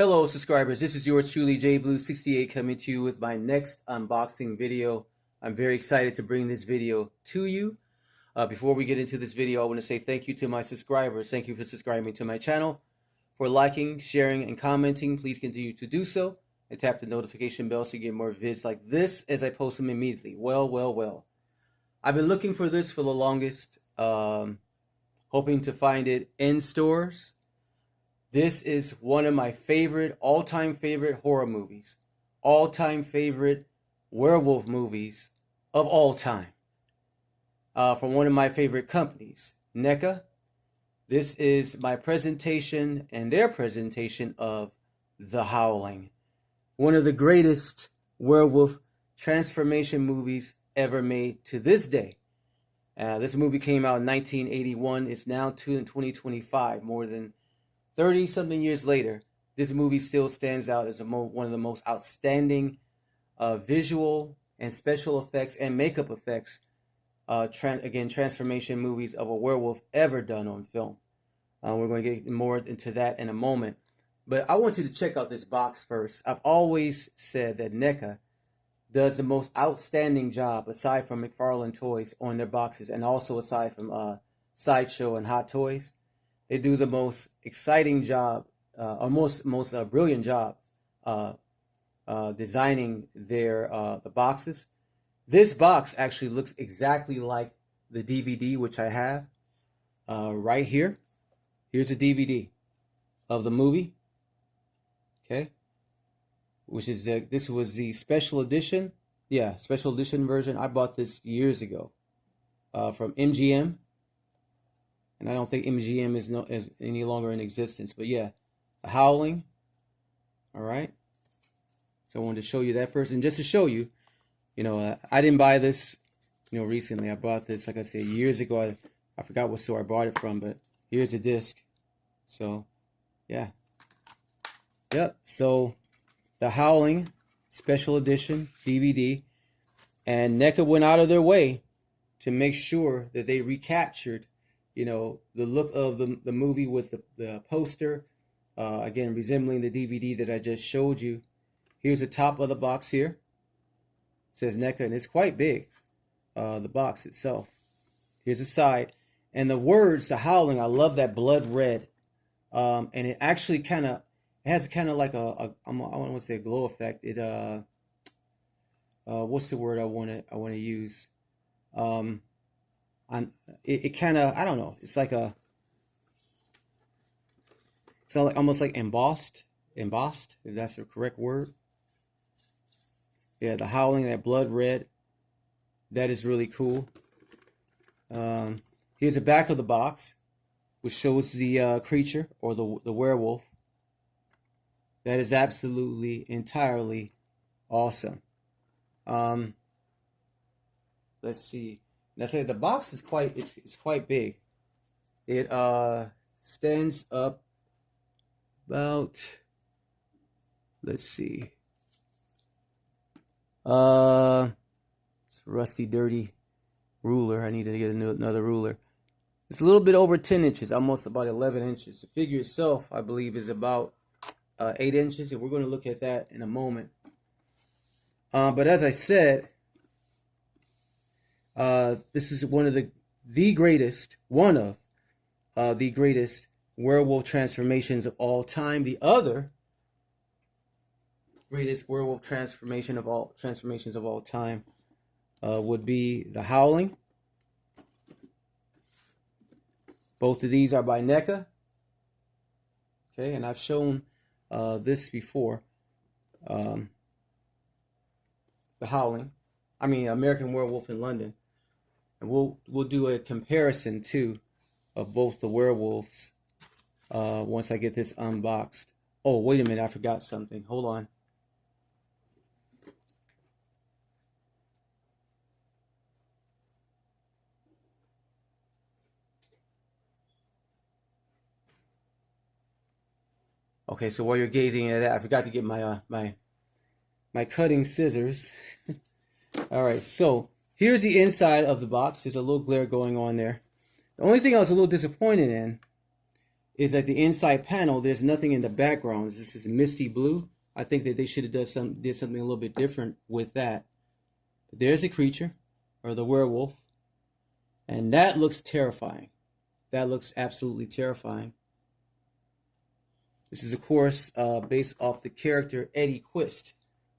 Hello subscribers, this is yours truly JBlue68 coming to you with my next unboxing video. I'm very excited to bring this video to you. Before we get into this video, I want to say thank you to my subscribers. Thank you for subscribing to my channel, for liking, sharing, and commenting. Please continue to do so and tap the notification bell so you get more vids like this as I post them immediately. Well. I've been looking for this for the longest, hoping to find it in stores. This is one of my favorite, all-time favorite horror movies, all-time favorite werewolf movies of all time, from one of my favorite companies, NECA. This is my presentation and their presentation of The Howling, one of the greatest werewolf transformation movies ever made to this day. This movie came out in 1981. It's now in 2025, more than 30-something years later. This movie still stands out as one of the most outstanding visual and special effects and makeup effects, transformation movies of a werewolf ever done on film. We're going to get more into that in a moment. But I want you to check out this box first. I've always said that NECA does the most outstanding job, aside from McFarlane Toys, on their boxes, and also aside from Sideshow and Hot Toys. They do the most exciting job, or most brilliant jobs, designing the boxes. This box actually looks exactly like the DVD, which I have right here. Here's a DVD of the movie. Okay, which is this was the special edition. Yeah, special edition version. I bought this years ago from MGM. And I don't think MGM is any longer in existence. But yeah, The Howling. All right. So I wanted to show you that first. And just to show you, I didn't buy this, recently. I bought this, like I said, years ago. I forgot what store I bought it from. But here's a disc. So, yeah. Yep. So, The Howling Special Edition DVD. And NECA went out of their way to make sure that they recaptured the look of the movie with the poster, again, resembling the DVD that I just showed you. Here's the top of the box here. It says NECA, and it's quite big, the box itself. Here's the side. And the words, The Howling, I love that blood red. And it actually has kind of like I want to say a glow effect. It, what's the word I want to use? It kind of, I don't know, it's like almost like embossed, if that's the correct word. Yeah, The Howling, that blood red, that is really cool. Here's the back of the box, which shows the creature, or the werewolf. That is absolutely, entirely awesome. Let's see. Now, say the box is quite big. It stands up about, let's see. It's a rusty, dirty ruler. I need to get another ruler. It's a little bit over 10 inches, almost about 11 inches. The figure itself, I believe, is about 8 inches, and we're going to look at that in a moment. But as I said, this is one of the greatest werewolf transformations of all time. The other greatest werewolf transformations of all time would be The Howling. Both of these are by NECA. Okay, and I've shown this before. The Howling. I mean, American Werewolf in London. And we'll do a comparison too of both the werewolves once I get this unboxed. Oh, wait a minute, I forgot something. Hold on. Okay, so while you're gazing at that, I forgot to get my my cutting scissors. All right, so here's the inside of the box. There's a little glare going on there. The only thing I was a little disappointed in is that the inside panel, there's nothing in the background. This is misty blue. I think that they should have did something a little bit different with that. But there's a creature, or the werewolf, and that looks terrifying. That looks absolutely terrifying. This is, of course, based off the character Eddie Quist,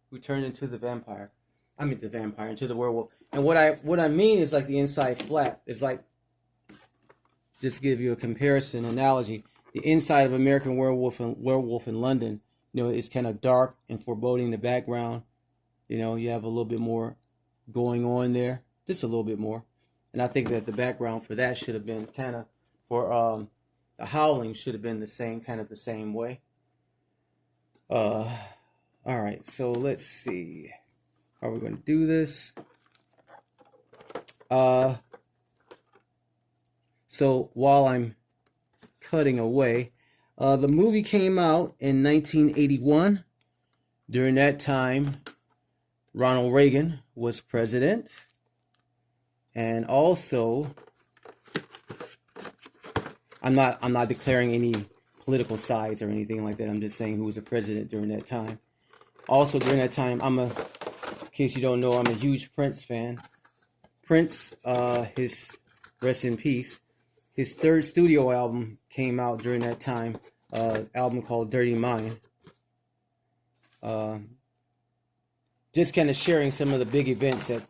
who turned into the vampire. Into the werewolf. And what I mean is like the inside flap. It's like, just to give you a comparison analogy, the inside of American Werewolf in London, you know, is kind of dark and foreboding. The background, you know, you have a little bit more going on there, just a little bit more. And I think that the background for that should have been kind of, for the Howling should have been the same way. All right, so let's see. How are we going to do this? So while I'm cutting away, the movie came out in 1981. During that time, Ronald Reagan was president. And also, I'm not declaring any political sides or anything like that. I'm just saying who was the president during that time. Also during that time, in case you don't know, I'm a huge Prince fan. Prince, his rest in peace. His third studio album came out during that time, album called Dirty Mind. Just kind of sharing some of the big events that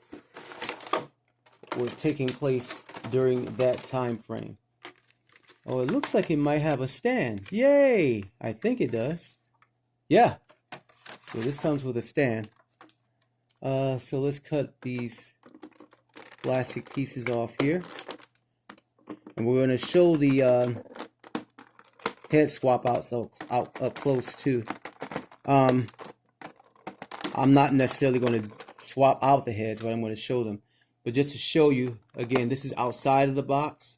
were taking place during that time frame. Oh, it looks like it might have a stand. Yay! I think it does. Yeah. So this comes with a stand. So let's cut these plastic pieces off here. And we're going to show the head swap out up close too. I'm not necessarily going to swap out the heads, but I'm going to show them. But just to show you, again, this is outside of the box.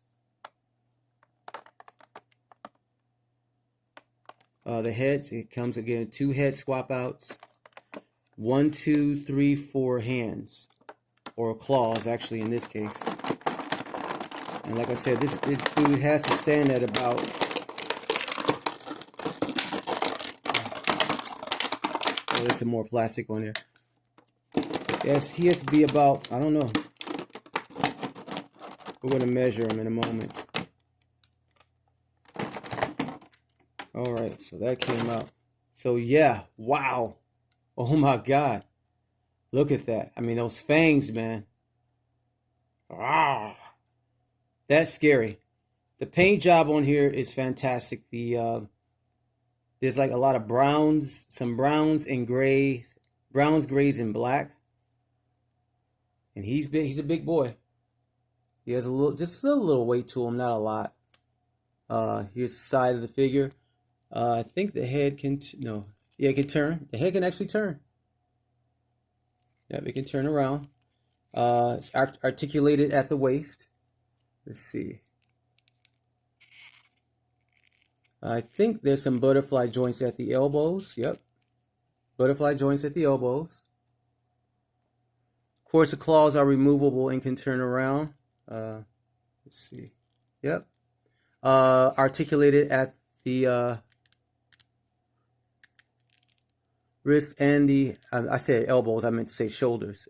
The heads, it comes again, 2 head swap outs. 1, 2, 3, 4 hands. Or claws, actually, in this case. And like I said, this dude has to stand at about... Oh, there's some more plastic on there. Yes, he has to be about, I don't know. We're going to measure him in a moment. Alright, so that came out. So yeah, wow. Oh my God. Look at that. I mean, those fangs, man. Ah. That's scary. The paint job on here is fantastic. There's like a lot of browns, some browns and grays, grays, and black. And he's big. He's a big boy. He has just a little weight to him, not a lot. Here's the side of the figure. I think the head can, it can turn. The head can actually turn. Yep, it can turn around. It's articulated at the waist. Let's see. I think there's some butterfly joints at the elbows. Yep. Butterfly joints at the elbows. Of course, the claws are removable and can turn around. Let's see. Yep. Articulated at the wrist and the, I said elbows, I meant to say shoulders.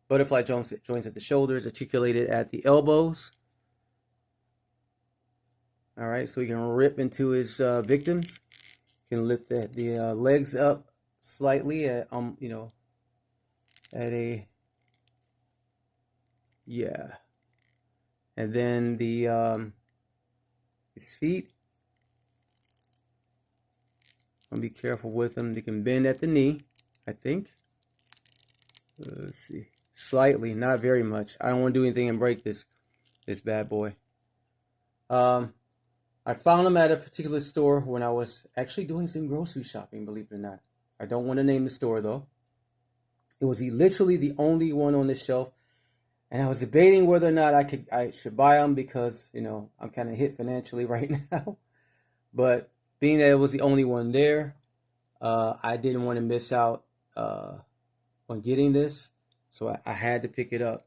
Butterfly joints at the shoulders, articulated at the elbows. All right, so he can rip into his victims. Can lift the legs up slightly at at a, yeah. And then the his feet. I'll be careful with them. They can bend at the knee, I think. Let's see. Slightly, not very much. I don't want to do anything and break this bad boy. I found them at a particular store when I was actually doing some grocery shopping, believe it or not. I don't want to name the store though. It was literally the only one on the shelf, and I was debating whether or not I should buy them because I'm kind of hit financially right now. But being that it was the only one there, I didn't want to miss out on getting this, so I had to pick it up.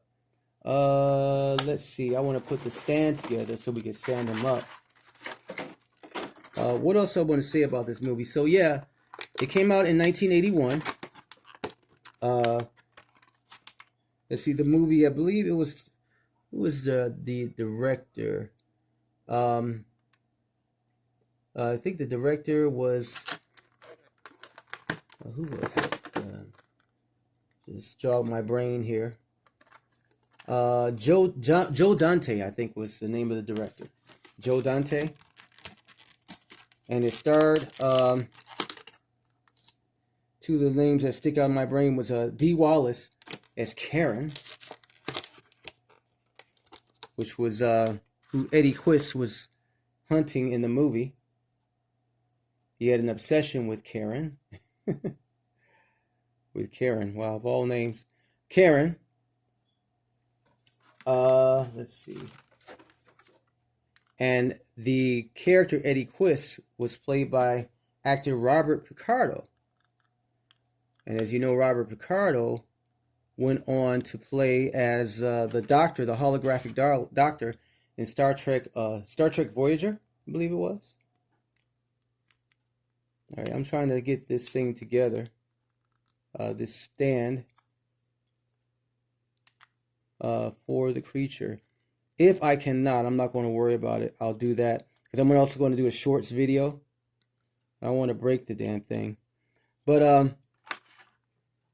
Let's see. I want to put the stand together so we can stand them up. What else I want to say about this movie? So yeah, it came out in 1981. Let's see, the movie. I believe it was, who was the director? I think the director was, who was it? Just jog my brain here. Joe Dante, I think, was the name of the director. Joe Dante. And it starred, two of the names that stick out in my brain was Dee Wallace as Karen, which was who Eddie Quist was hunting in the movie. He had an obsession with Karen. With Karen, wow, of all names. Karen. Let's see. And the character Eddie Quist was played by actor Robert Picardo. And as you know, Robert Picardo went on to play as the Doctor, the holographic Doctor in Star Trek Voyager, I believe it was. All right, I'm trying to get this thing together. This stand for the creature. If I cannot, I'm not going to worry about it. I'll do that because I'm also going to do a shorts video. I don't want to break the damn thing. But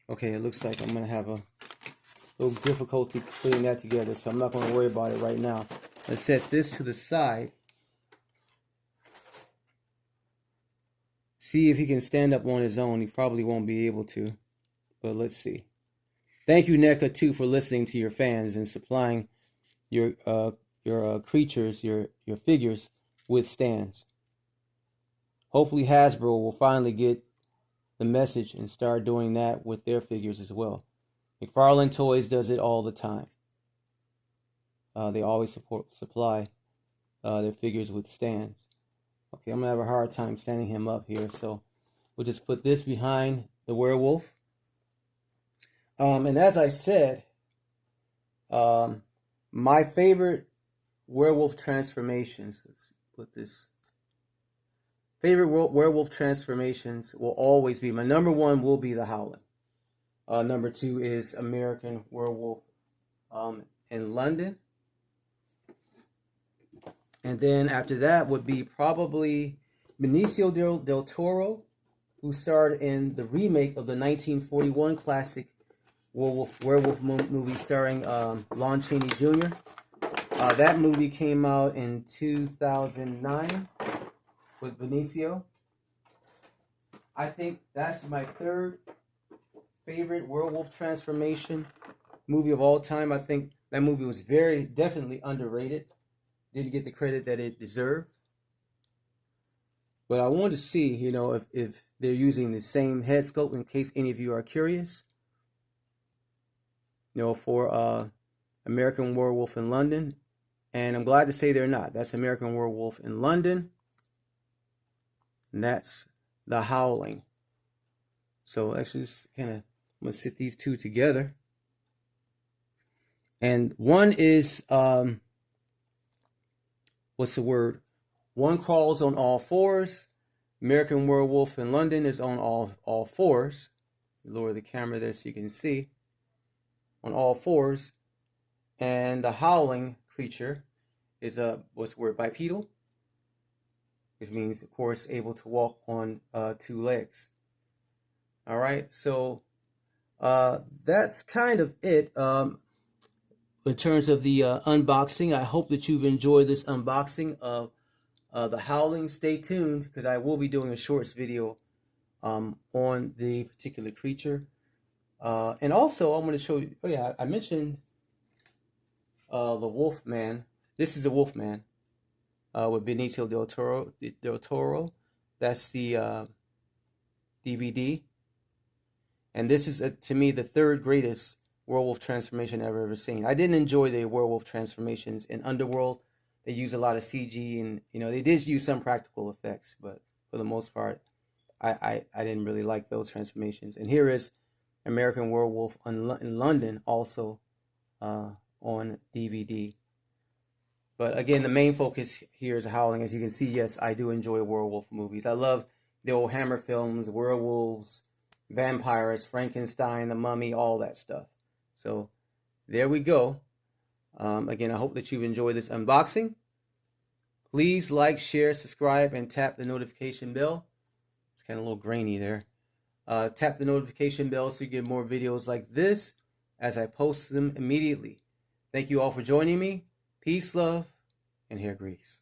okay, it looks like I'm going to have a little difficulty putting that together, so I'm not going to worry about it right now. Let's set this to the side. See if he can stand up on his own. He probably won't be able to, but let's see. Thank you, NECA, too, for listening to your fans and supplying your creatures, your figures with stands. Hopefully Hasbro will finally get the message and start doing that with their figures as well. McFarlane Toys does it all the time. They always supply their figures with stands. Okay, I'm gonna have a hard time standing him up here, so we'll just put this behind the werewolf. And as I said, my favorite werewolf transformations, let's put this, favorite werewolf transformations will always be, my number one will be the Howling. Number two is American Werewolf in London. And then after that would be probably Benicio del Toro, who starred in the remake of the 1941 classic werewolf movie starring Lon Chaney Jr. That movie came out in 2009 with Benicio. I think that's my third favorite werewolf transformation movie of all time. I think that movie was definitely underrated. Didn't get the credit that it deserved. But I wanted to see, you know, if they're using the same head sculpt, in case any of you are curious. You know, for American Werewolf in London. And I'm glad to say they're not. That's American Werewolf in London. And that's the Howling. So actually, just kind of, I'm going to sit these two together. And one is, what's the word? One crawls on all fours. American Werewolf in London is on all fours. Lower the camera there so you can see. On all fours. And the Howling creature is what's the word? Bipedal, which means, of course, able to walk on two legs. All right, so that's kind of it in terms of the unboxing. I hope that you've enjoyed this unboxing of the Howling. Stay tuned because I will be doing a shorts video on the particular creature. And also, I'm going to show you, oh yeah, I mentioned the Wolfman. This is the Wolfman with Benicio del Toro. That's the DVD. And this is, to me, the third greatest werewolf transformation I've ever seen. I didn't enjoy the werewolf transformations in Underworld. They use a lot of CG, and you know, they did use some practical effects, but for the most part, I didn't really like those transformations. And here is American Werewolf in London, also on DVD. But again, the main focus here is Howling. As you can see, yes, I do enjoy werewolf movies. I love the old Hammer films, werewolves, vampires, Frankenstein, the Mummy, all that stuff. So there we go. Again, I hope that you've enjoyed this unboxing. Please like, share, subscribe, and tap the notification bell. It's kind of a little grainy there. Tap the notification bell so you get more videos like this as I post them immediately. Thank you all for joining me. Peace, love, and hair grease.